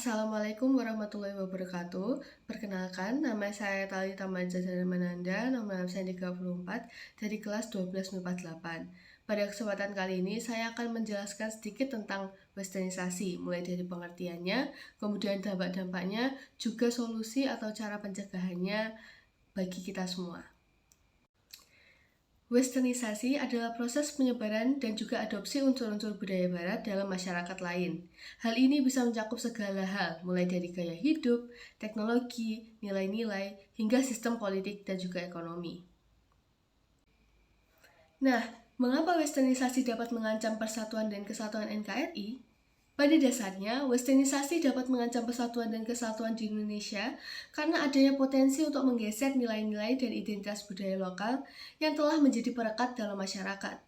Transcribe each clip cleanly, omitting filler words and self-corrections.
Assalamualaikum warahmatullahi wabarakatuh. Perkenalkan, nama saya Talita Maja Mananda, nomor absen 34 dari kelas 12 MIPA 8. Pada kesempatan kali ini, saya akan menjelaskan sedikit tentang westernisasi, mulai dari pengertiannya, kemudian dampak-dampaknya, juga solusi atau cara pencegahannya bagi kita semua. Westernisasi adalah proses penyebaran dan juga adopsi unsur-unsur budaya barat dalam masyarakat lain. Hal ini bisa mencakup segala hal, mulai dari gaya hidup, teknologi, nilai-nilai, hingga sistem politik dan juga ekonomi. Nah, mengapa westernisasi dapat mengancam persatuan dan kesatuan NKRI? Pada dasarnya, westernisasi dapat mengancam persatuan dan kesatuan di Indonesia karena adanya potensi untuk menggeser nilai-nilai dan identitas budaya lokal yang telah menjadi perekat dalam masyarakat.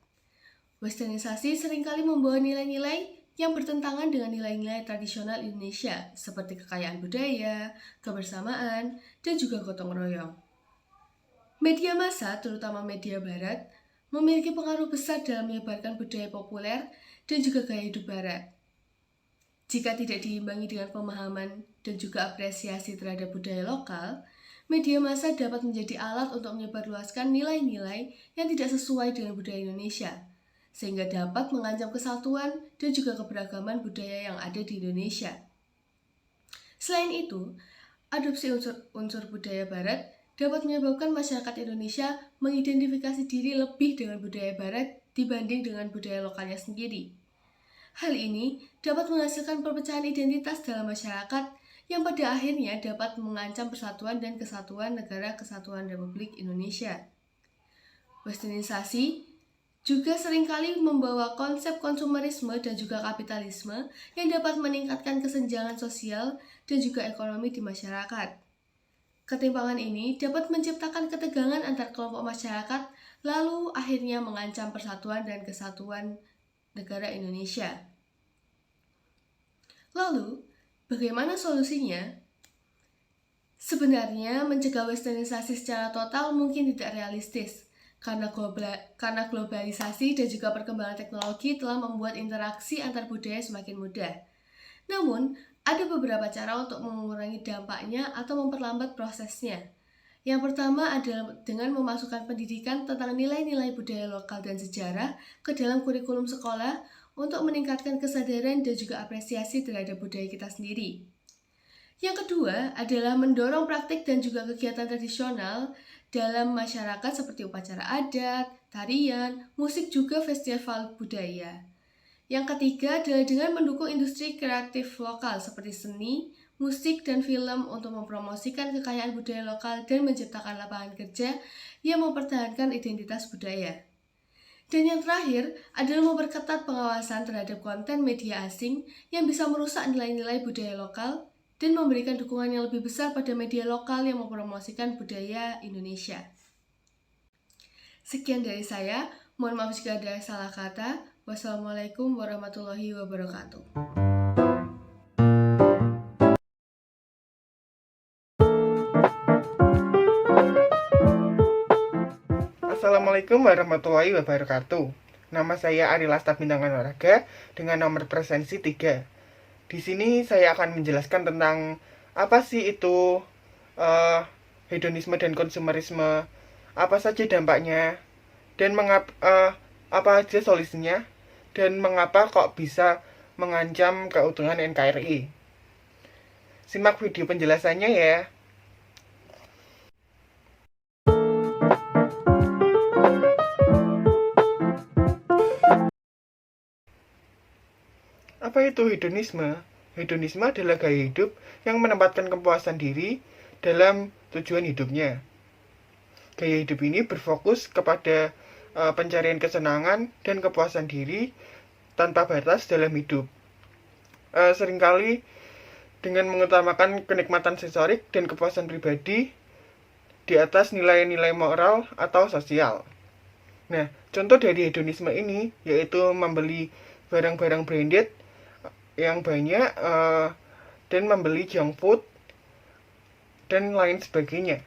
Westernisasi seringkali membawa nilai-nilai yang bertentangan dengan nilai-nilai tradisional Indonesia, seperti kekayaan budaya, kebersamaan, dan juga gotong royong. Media massa, terutama media barat, memiliki pengaruh besar dalam menyebarkan budaya populer dan juga gaya hidup barat. Jika tidak diimbangi dengan pemahaman dan juga apresiasi terhadap budaya lokal, media massa dapat menjadi alat untuk menyebarluaskan nilai-nilai yang tidak sesuai dengan budaya Indonesia, sehingga dapat mengancam kesatuan dan juga keberagaman budaya yang ada di Indonesia. Selain itu, adopsi unsur budaya barat dapat menyebabkan masyarakat Indonesia mengidentifikasi diri lebih dengan budaya barat dibanding dengan budaya lokalnya sendiri. Hal ini dapat menghasilkan perpecahan identitas dalam masyarakat yang pada akhirnya dapat mengancam persatuan dan kesatuan negara kesatuan Republik Indonesia. Westernisasi juga seringkali membawa konsep konsumerisme dan juga kapitalisme yang dapat meningkatkan kesenjangan sosial dan juga ekonomi di masyarakat. Ketimpangan ini dapat menciptakan ketegangan antar kelompok masyarakat, lalu akhirnya mengancam persatuan dan kesatuan negara Indonesia. Lalu, bagaimana solusinya? Sebenarnya, mencegah westernisasi secara total mungkin tidak realistis, karena globalisasi dan juga perkembangan teknologi telah membuat interaksi antar budaya semakin mudah. Namun, ada beberapa cara untuk mengurangi dampaknya atau memperlambat prosesnya. Yang pertama adalah dengan memasukkan pendidikan tentang nilai-nilai budaya lokal dan sejarah ke dalam kurikulum sekolah untuk meningkatkan kesadaran dan juga apresiasi terhadap budaya kita sendiri. Yang kedua adalah mendorong praktik dan juga kegiatan tradisional dalam masyarakat seperti upacara adat, tarian, musik juga festival budaya. Yang ketiga adalah dengan mendukung industri kreatif lokal seperti seni, musik, dan film untuk mempromosikan kekayaan budaya lokal dan menciptakan lapangan kerja yang mempertahankan identitas budaya. Dan yang terakhir adalah memperketat pengawasan terhadap konten media asing yang bisa merusak nilai-nilai budaya lokal dan memberikan dukungan yang lebih besar pada media lokal yang mempromosikan budaya Indonesia. Sekian dari saya, mohon maaf jika ada salah kata. Wassalamualaikum warahmatullahi wabarakatuh. Assalamualaikum warahmatullahi wabarakatuh. Nama saya Ari Lasta Bintangan Waraga dengan nomor presensi 3. Di sini saya akan menjelaskan tentang apa sih itu hedonisme dan konsumerisme, apa saja dampaknya, dan apa aja solusinya, dan mengapa kok bisa mengancam keutuhan NKRI. Simak video penjelasannya ya. Apa itu hedonisme? Hedonisme adalah gaya hidup yang menempatkan kepuasan diri dalam tujuan hidupnya. Gaya hidup ini berfokus kepada pencarian kesenangan dan kepuasan diri tanpa batas dalam hidup. Seringkali dengan mengutamakan kenikmatan sensorik dan kepuasan pribadi di atas nilai-nilai moral atau sosial. Nah, contoh dari hedonisme ini yaitu membeli barang-barang branded yang banyak dan membeli junk food dan lain sebagainya.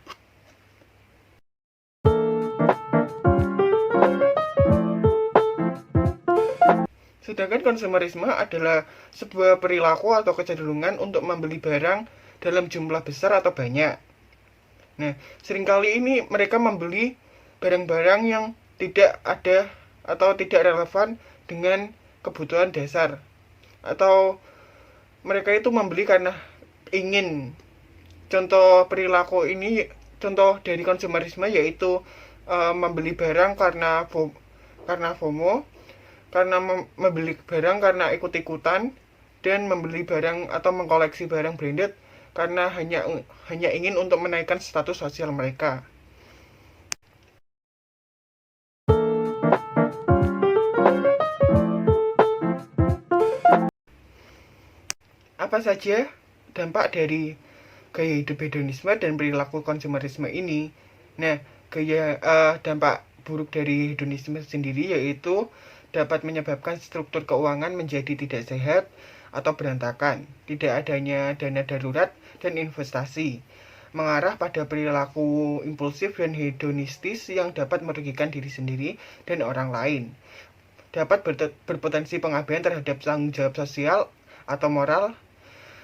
Sedangkan konsumerisme adalah sebuah perilaku atau kecenderungan untuk membeli barang dalam jumlah besar atau banyak. Nah, seringkali ini mereka membeli barang-barang yang tidak ada atau tidak relevan dengan kebutuhan dasar. Atau mereka itu membeli karena ingin. Contoh perilaku ini, contoh dari konsumerisme yaitu membeli barang karena FOMO, karena membeli barang karena ikut-ikutan, dan membeli barang atau mengkoleksi barang branded karena hanya ingin untuk menaikkan status sosial mereka. Apa saja dampak dari gaya hidup hedonisme dan perilaku konsumerisme ini? Nah, dampak buruk dari hedonisme sendiri yaitu dapat menyebabkan struktur keuangan menjadi tidak sehat atau berantakan, tidak adanya dana darurat dan investasi, mengarah pada perilaku impulsif dan hedonistis yang dapat merugikan diri sendiri dan orang lain, dapat berpotensi pengabaian terhadap tanggung jawab sosial atau moral,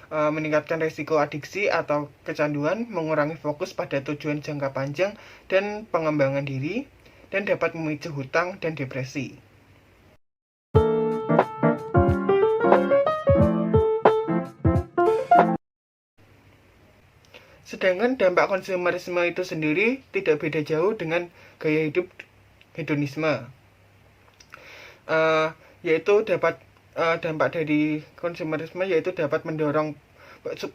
meningkatkan risiko adiksi atau kecanduan, mengurangi fokus pada tujuan jangka panjang dan pengembangan diri, dan dapat memicu hutang dan depresi. Sedangkan dampak konsumerisme itu sendiri tidak beda jauh dengan gaya hidup hedonisme, yaitu dampak dari konsumerisme yaitu dapat mendorong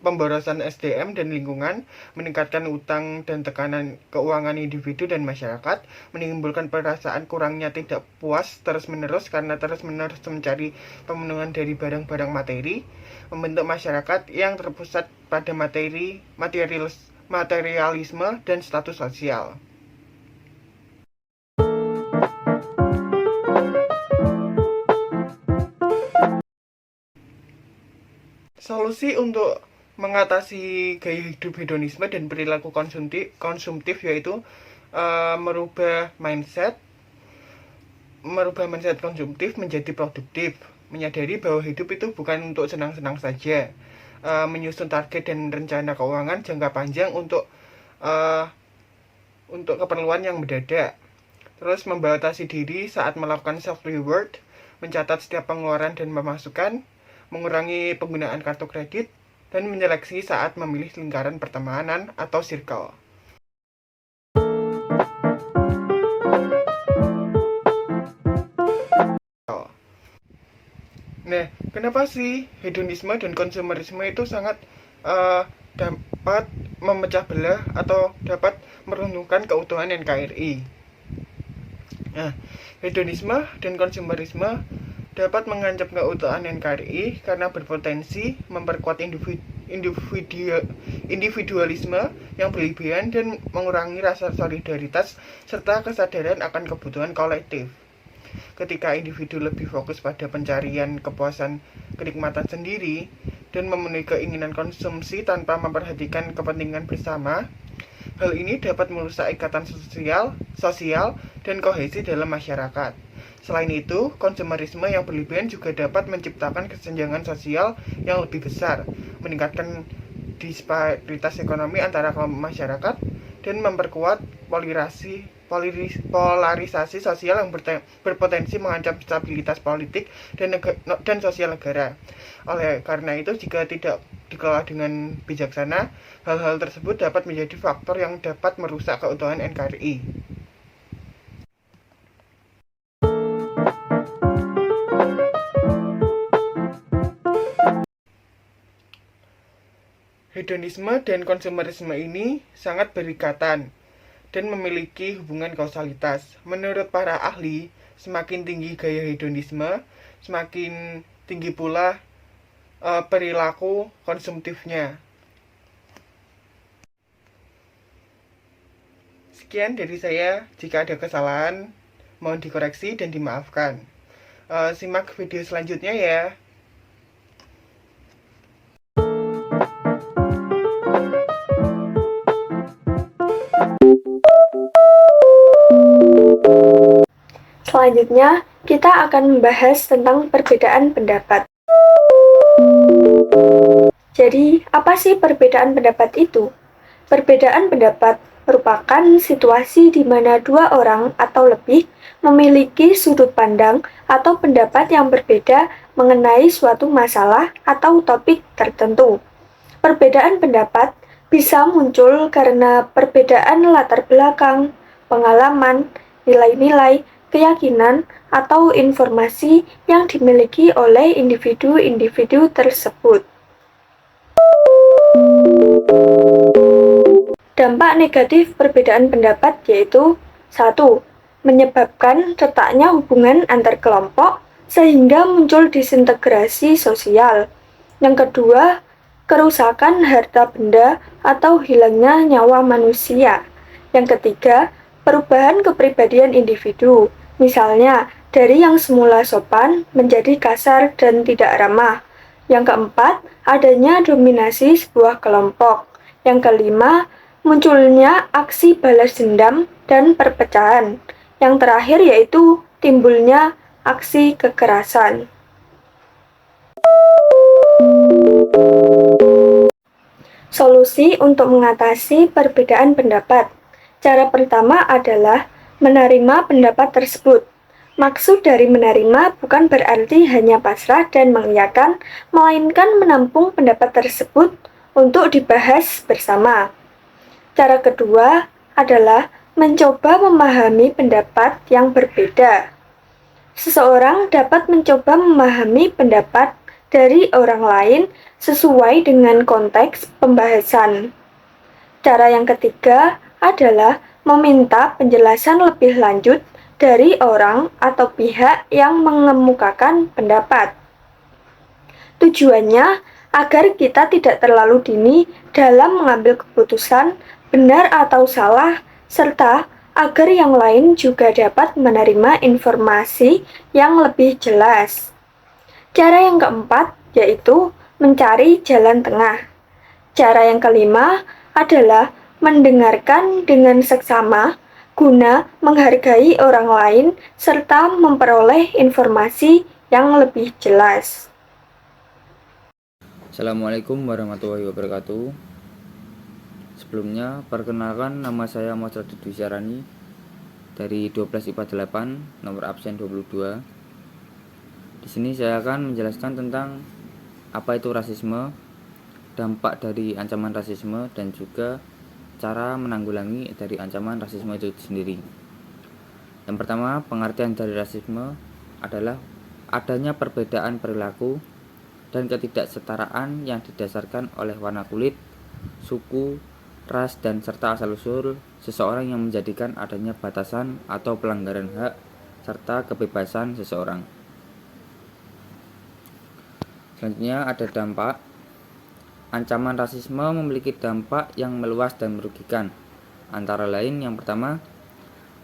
pemborosan SDM dan lingkungan, meningkatkan utang dan tekanan keuangan individu dan masyarakat, menimbulkan perasaan kurangnya tidak puas terus-menerus karena terus-menerus mencari pemenuhan dari barang-barang materi, membentuk masyarakat yang terpusat pada materialisme dan status sosial. Solusi untuk mengatasi gaya hidup hedonisme dan perilaku konsumtif yaitu merubah mindset konsumtif menjadi produktif, menyadari bahwa hidup itu bukan untuk senang-senang saja, menyusun target dan rencana keuangan jangka panjang untuk keperluan yang mendadak, terus membatasi diri saat melakukan self reward, mencatat setiap pengeluaran dan pemasukan, mengurangi penggunaan kartu kredit, dan menyeleksi saat memilih lingkaran pertemanan atau circle. Nah, kenapa sih hedonisme dan konsumerisme itu sangat dapat memecah belah atau dapat meruntuhkan keutuhan NKRI? Nah, hedonisme dan konsumerisme dapat mengancam keutuhan NKRI karena berpotensi memperkuat individualisme yang berlebihan dan mengurangi rasa solidaritas serta kesadaran akan kebutuhan kolektif. Ketika individu lebih fokus pada pencarian kepuasan kenikmatan sendiri dan memenuhi keinginan konsumsi tanpa memperhatikan kepentingan bersama, hal ini dapat merusak ikatan sosial dan kohesi dalam masyarakat. Selain itu, konsumerisme yang berlebihan juga dapat menciptakan kesenjangan sosial yang lebih besar, meningkatkan disparitas ekonomi antara kelompok masyarakat, dan memperkuat polarisasi sosial yang berpotensi mengancam stabilitas politik dan sosial negara. Oleh karena itu, jika tidak dikelola dengan bijaksana, hal-hal tersebut dapat menjadi faktor yang dapat merusak keutuhan NKRI. Hedonisme dan konsumerisme ini sangat berikatan dan memiliki hubungan kausalitas. Menurut para ahli, semakin tinggi gaya hedonisme, semakin tinggi pula perilaku konsumtifnya. Sekian dari saya. Jika ada kesalahan, mohon dikoreksi dan dimaafkan. Simak video selanjutnya ya. Selanjutnya, kita akan membahas tentang perbedaan pendapat. Jadi, apa sih perbedaan pendapat itu? Perbedaan pendapat merupakan situasi di mana dua orang atau lebih memiliki sudut pandang atau pendapat yang berbeda mengenai suatu masalah atau topik tertentu. Perbedaan pendapat bisa muncul karena perbedaan latar belakang, pengalaman, nilai-nilai, keyakinan, atau informasi yang dimiliki oleh individu-individu tersebut. Dampak negatif perbedaan pendapat yaitu 1. Menyebabkan retaknya hubungan antar kelompok sehingga muncul disintegrasi sosial. Yang kedua, kerusakan harta benda atau hilangnya nyawa manusia. Yang ketiga, perubahan kepribadian individu. Misalnya, dari yang semula sopan menjadi kasar dan tidak ramah. Yang keempat, adanya dominasi sebuah kelompok. Yang kelima, munculnya aksi balas dendam dan perpecahan. Yang terakhir yaitu timbulnya aksi kekerasan. Solusi untuk mengatasi perbedaan pendapat. Cara pertama adalah menerima pendapat tersebut. Maksud dari menerima bukan berarti hanya pasrah dan mengiyakan, melainkan menampung pendapat tersebut untuk dibahas bersama. Cara kedua adalah mencoba memahami pendapat yang berbeda. Seseorang dapat mencoba memahami pendapat dari orang lain sesuai dengan konteks pembahasan. Cara yang ketiga adalah meminta penjelasan lebih lanjut dari orang atau pihak yang mengemukakan pendapat. Tujuannya agar kita tidak terlalu dini dalam mengambil keputusan benar atau salah, serta agar yang lain juga dapat menerima informasi yang lebih jelas. Cara yang keempat yaitu mencari jalan tengah. Cara yang kelima adalah mendengarkan dengan seksama guna menghargai orang lain serta memperoleh informasi yang lebih jelas. Assalamualaikum warahmatullahi wabarakatuh. Sebelumnya, perkenalkan nama saya Muhammad Dwi Syarani dari 12 IPA 8, nomor absen 22. Di sini saya akan menjelaskan tentang apa itu rasisme, dampak dari ancaman rasisme, dan juga cara menanggulangi dari ancaman rasisme itu sendiri. Yang pertama, pengertian dari rasisme adalah adanya perbedaan perilaku dan ketidaksetaraan yang didasarkan oleh warna kulit, suku, ras, dan serta asal-usul seseorang yang menjadikan adanya batasan atau pelanggaran hak serta kebebasan seseorang. Selanjutnya ada dampak. Ancaman rasisme memiliki dampak yang meluas dan merugikan. Antara lain yang pertama,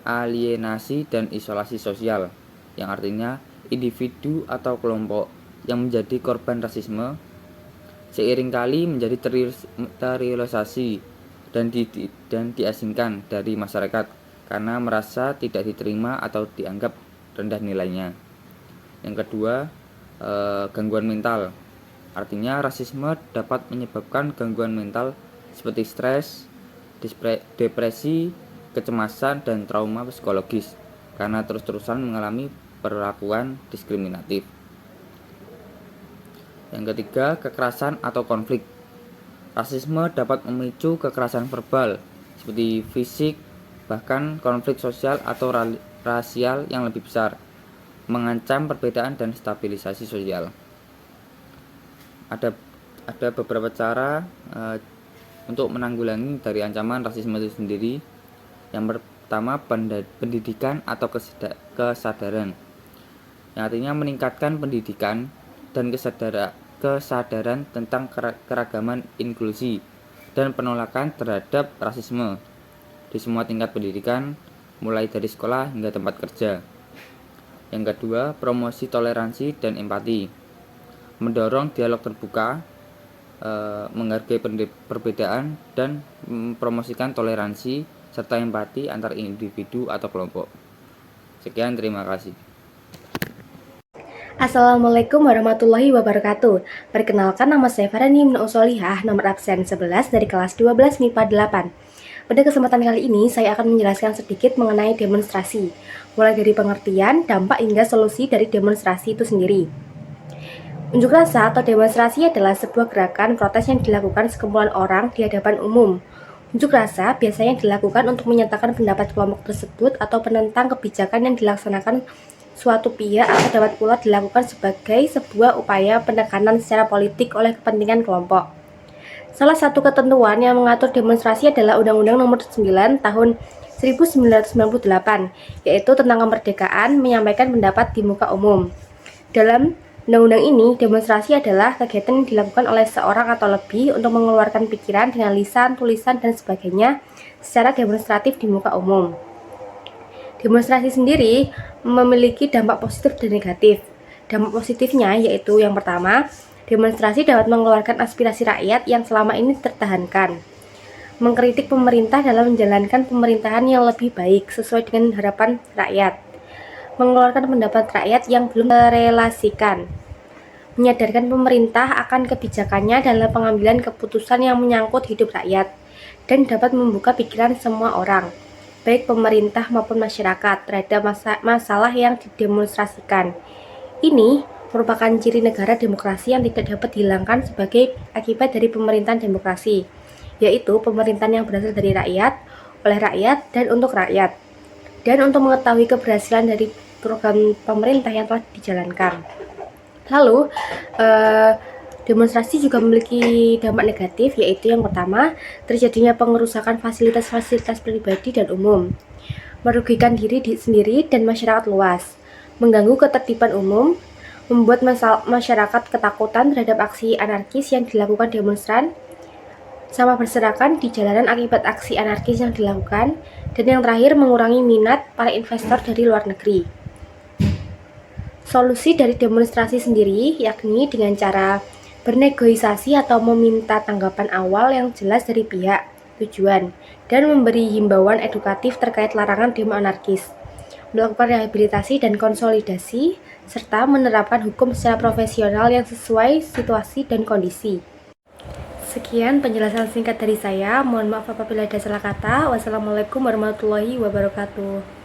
alienasi dan isolasi sosial, yang artinya individu atau kelompok yang menjadi korban rasisme seiringkali menjadi teririsasi dan diasingkan dari masyarakat karena merasa tidak diterima atau dianggap rendah nilainya. Yang kedua, gangguan mental. Artinya rasisme dapat menyebabkan gangguan mental seperti stres, depresi, kecemasan, dan trauma psikologis karena terus-terusan mengalami perlakuan diskriminatif. Yang ketiga, kekerasan atau konflik. Rasisme dapat memicu kekerasan verbal seperti fisik, bahkan konflik sosial atau rasial yang lebih besar, mengancam perbedaan dan stabilisasi sosial. Ada beberapa cara untuk menanggulangi dari ancaman rasisme itu sendiri. Yang pertama, pendidikan atau kesadaran, yang artinya meningkatkan pendidikan dan kesadaran tentang keragaman, inklusi, dan penolakan terhadap rasisme di semua tingkat pendidikan, mulai dari sekolah hingga tempat kerja. Yang kedua, promosi toleransi dan empati, mendorong dialog terbuka, menghargai perbedaan, dan mempromosikan toleransi serta empati antar individu atau kelompok. Sekian, terima kasih. Assalamualaikum warahmatullahi wabarakatuh. Perkenalkan, nama saya Farani Ibnu Usolihah, nomor absen 11 dari kelas 12 MIPA 8. Pada kesempatan kali ini, saya akan menjelaskan sedikit mengenai demonstrasi, mulai dari pengertian, dampak, hingga solusi dari demonstrasi itu sendiri. Unjuk rasa atau demonstrasi adalah sebuah gerakan protes yang dilakukan sekumpulan orang di hadapan umum. Unjuk rasa biasanya dilakukan untuk menyatakan pendapat kelompok tersebut atau penentang kebijakan yang dilaksanakan suatu pihak, atau dapat pula dilakukan sebagai sebuah upaya penekanan secara politik oleh kepentingan kelompok. Salah satu ketentuan yang mengatur demonstrasi adalah Undang-Undang Nomor 9 Tahun 1998, yaitu tentang kemerdekaan menyampaikan pendapat di muka umum. Dalam undang-undang ini, demonstrasi adalah kegiatan yang dilakukan oleh seorang atau lebih untuk mengeluarkan pikiran dengan lisan, tulisan, dan sebagainya secara demonstratif di muka umum. Demonstrasi sendiri memiliki dampak positif dan negatif. Dampak positifnya yaitu yang pertama, demonstrasi dapat mengeluarkan aspirasi rakyat yang selama ini tertahankan. Mengkritik pemerintah dalam menjalankan pemerintahan yang lebih baik sesuai dengan harapan rakyat. Mengeluarkan pendapat rakyat yang belum terrealisasikan. Menyadarkan pemerintah akan kebijakannya dalam pengambilan keputusan yang menyangkut hidup rakyat dan dapat membuka pikiran semua orang, baik pemerintah maupun masyarakat, terhadap masalah yang didemonstrasikan. Ini merupakan ciri negara demokrasi yang tidak dapat dihilangkan sebagai akibat dari pemerintahan demokrasi, yaitu pemerintahan yang berasal dari rakyat, oleh rakyat, dan untuk rakyat. Dan untuk mengetahui keberhasilan dari program pemerintah yang telah dijalankan. Lalu, demonstrasi juga memiliki dampak negatif, yaitu yang pertama, terjadinya pengerusakan fasilitas-fasilitas pribadi dan umum, merugikan diri sendiri dan masyarakat luas, mengganggu ketertiban umum, membuat masyarakat ketakutan terhadap aksi anarkis yang dilakukan demonstran, sama berserakan di jalanan akibat aksi anarkis yang dilakukan, dan yang terakhir mengurangi minat para investor dari luar negeri. Solusi dari demonstrasi sendiri yakni dengan cara bernegosiasi atau meminta tanggapan awal yang jelas dari pihak tujuan dan memberi himbauan edukatif terkait larangan demo anarkis, melakukan rehabilitasi dan konsolidasi, serta menerapkan hukum secara profesional yang sesuai situasi dan kondisi. Sekian penjelasan singkat dari saya. Mohon maaf apabila ada salah kata. Wassalamualaikum warahmatullahi wabarakatuh.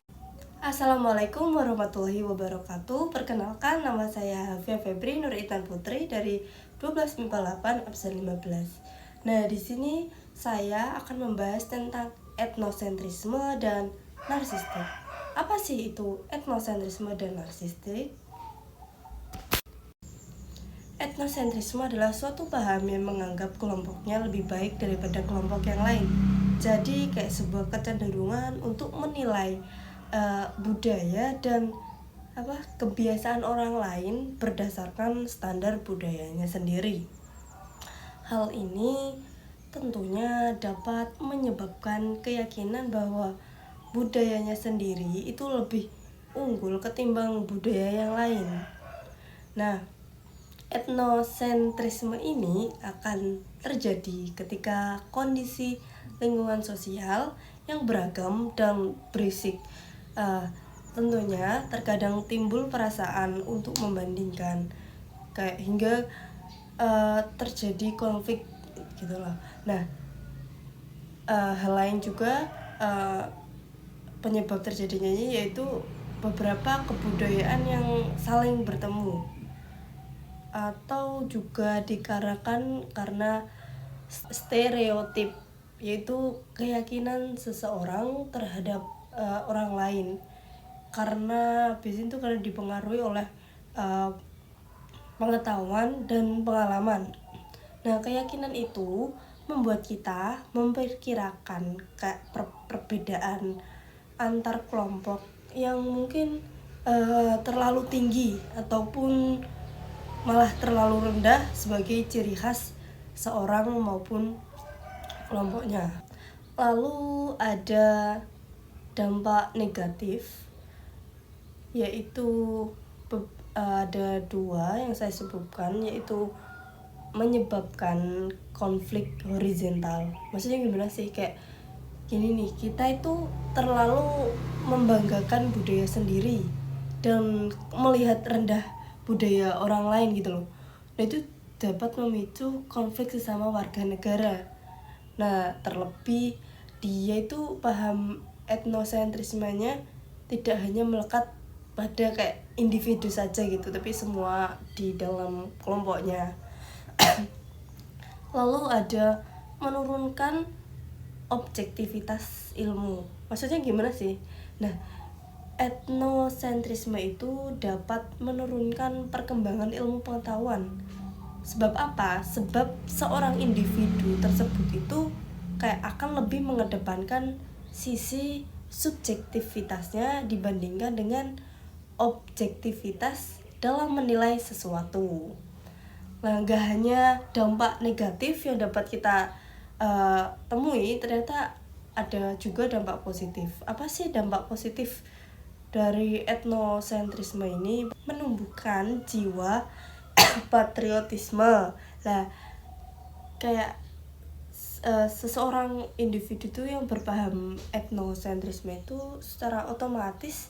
Assalamualaikum warahmatullahi wabarakatuh. Perkenalkan, nama saya Havia Febri Nur Intan Putri dari 12 MIPA 8 absen 15. Nah, di sini saya akan membahas tentang etnosentrisme dan narsistik. Apa sih itu etnosentrisme dan narsistik? Etnosentrisme adalah suatu paham yang menganggap kelompoknya lebih baik daripada kelompok yang lain. Jadi kayak sebuah kecenderungan untuk menilai budaya dan kebiasaan orang lain berdasarkan standar budayanya sendiri. Hal ini tentunya dapat menyebabkan keyakinan bahwa budayanya sendiri itu lebih unggul ketimbang budaya yang lain. Nah, etnosentrisme ini akan terjadi ketika kondisi lingkungan sosial yang beragam dan berisik. Tentunya terkadang timbul perasaan untuk membandingkan, kayak hingga terjadi konflik gitulah. Nah, hal lain juga penyebab terjadinya yaitu beberapa kebudayaan yang saling bertemu, atau juga dikarenakan karena stereotip, yaitu keyakinan seseorang terhadap orang lain, karena biasanya itu karena dipengaruhi oleh pengetahuan dan pengalaman. Nah, keyakinan itu membuat kita memperkirakan perbedaan antar kelompok yang mungkin terlalu tinggi ataupun malah terlalu rendah sebagai ciri khas seorang maupun kelompoknya. Lalu ada dampak negatif, yaitu ada dua yang saya sebutkan, yaitu menyebabkan konflik horizontal. Maksudnya gimana sih, kayak gini nih, kita itu terlalu membanggakan budaya sendiri dan melihat rendah budaya orang lain gitu loh. Nah itu dapat memicu konflik sesama warga negara. Nah terlebih dia itu paham etnosentrismenya tidak hanya melekat pada kayak individu saja gitu, tapi semua di dalam kelompoknya. Lalu ada menurunkan objektivitas ilmu. Maksudnya gimana sih? Nah, etnosentrisme itu dapat menurunkan perkembangan ilmu pengetahuan. Sebab apa? Sebab seorang individu tersebut itu kayak akan lebih mengedepankan sisi subjektivitasnya dibandingkan dengan objektivitas dalam menilai sesuatu. Nah, gak hanya dampak negatif yang dapat kita temui, ternyata ada juga dampak positif. Apa sih dampak positif dari etnosentrisme ini? Menumbuhkan jiwa patriotisme. Nah, kayak seseorang individu itu yang berpaham etnosentrisme itu secara otomatis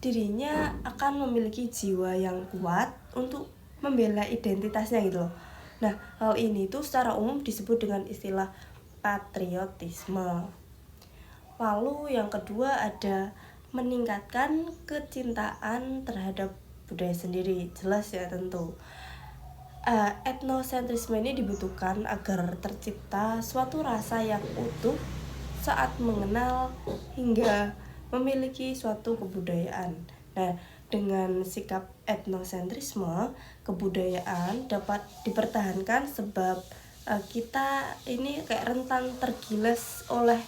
dirinya akan memiliki jiwa yang kuat untuk membela identitasnya gitu loh. Nah, hal ini tuh secara umum disebut dengan istilah patriotisme. Lalu yang kedua ada meningkatkan kecintaan terhadap budaya sendiri. Jelas ya tentu. Etnosentrisme ini dibutuhkan agar tercipta suatu rasa yang utuh saat mengenal hingga memiliki suatu kebudayaan. Nah, dengan sikap etnosentrisme, kebudayaan dapat dipertahankan sebab kita ini kayak rentan tergilas oleh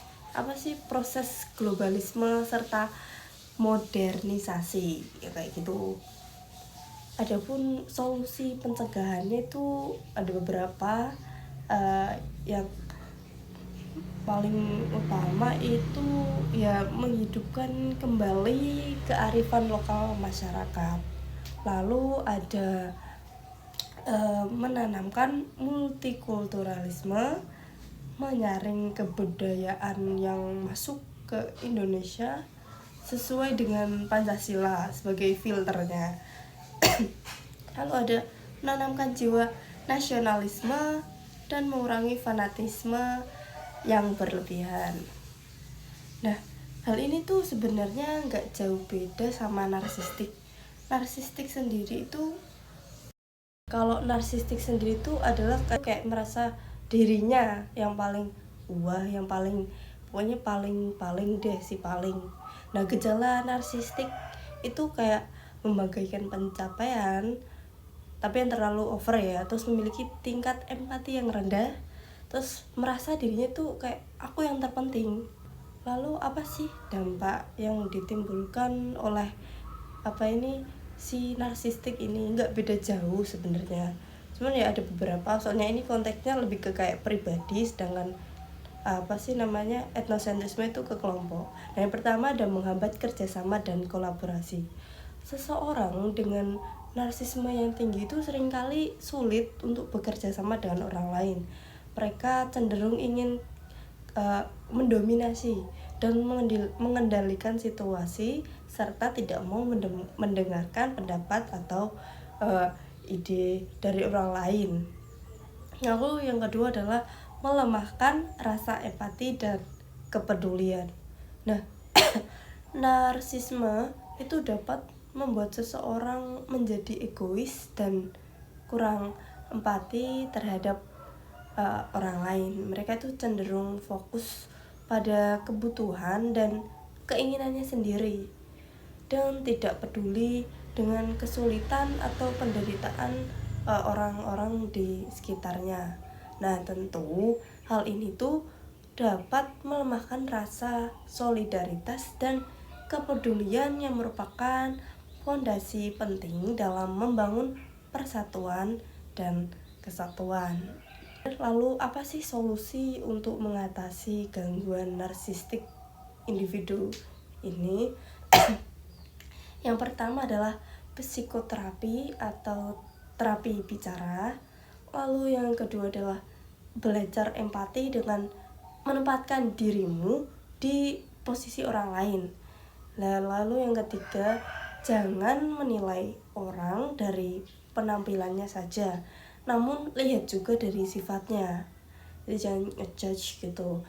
proses globalisme serta modernisasi ya kayak gitu. Adapun solusi pencegahannya itu ada beberapa, yang paling utama itu ya menghidupkan kembali kearifan lokal masyarakat. Lalu ada menanamkan multikulturalisme, menyaring kebudayaan yang masuk ke Indonesia sesuai dengan Pancasila sebagai filternya. Lalu ada menanamkan jiwa nasionalisme dan mengurangi fanatisme yang berlebihan. Nah, hal ini tuh sebenarnya nggak jauh beda sama narsistik. Narsistik sendiri itu adalah kayak merasa dirinya yang paling wah, yang paling pokoknya paling deh si paling. Nah, gejala narsistik itu kayak membagaikan pencapaian tapi yang terlalu over ya, terus memiliki tingkat empati yang rendah, terus merasa dirinya tuh kayak aku yang terpenting. Lalu apa sih dampak yang ditimbulkan oleh si narsistik ini? Nggak beda jauh sebenarnya, cuman ya ada beberapa, soalnya ini konteksnya lebih ke kayak pribadi, sedangkan etnosentrisme itu ke kelompok. Nah, yang pertama ada menghambat kerjasama dan kolaborasi. Seseorang dengan narsisme yang tinggi itu seringkali sulit untuk bekerja sama dengan orang lain. Mereka cenderung ingin mendominasi dan mengendalikan situasi serta tidak mau mendengarkan pendapat atau ide dari orang lain. Lalu yang kedua adalah melemahkan rasa empati dan kepedulian. Nah, narsisme itu dapat membuat seseorang menjadi egois dan kurang empati terhadap orang lain. Mereka itu cenderung fokus pada kebutuhan dan keinginannya sendiri dan tidak peduli dengan kesulitan atau penderitaan orang-orang di sekitarnya. Nah, tentu hal ini tuh dapat melemahkan rasa solidaritas dan kepedulian yang merupakan fondasi penting dalam membangun persatuan dan kesatuan. Lalu apa sih solusi untuk mengatasi gangguan narsistik individu ini? Yang pertama adalah psikoterapi atau terapi bicara. Lalu yang kedua adalah belajar empati dengan menempatkan dirimu di posisi orang lain. Lalu yang ketiga, Jangan menilai orang dari penampilannya saja, namun lihat juga dari sifatnya. Jadi jangan ngejudge gitu.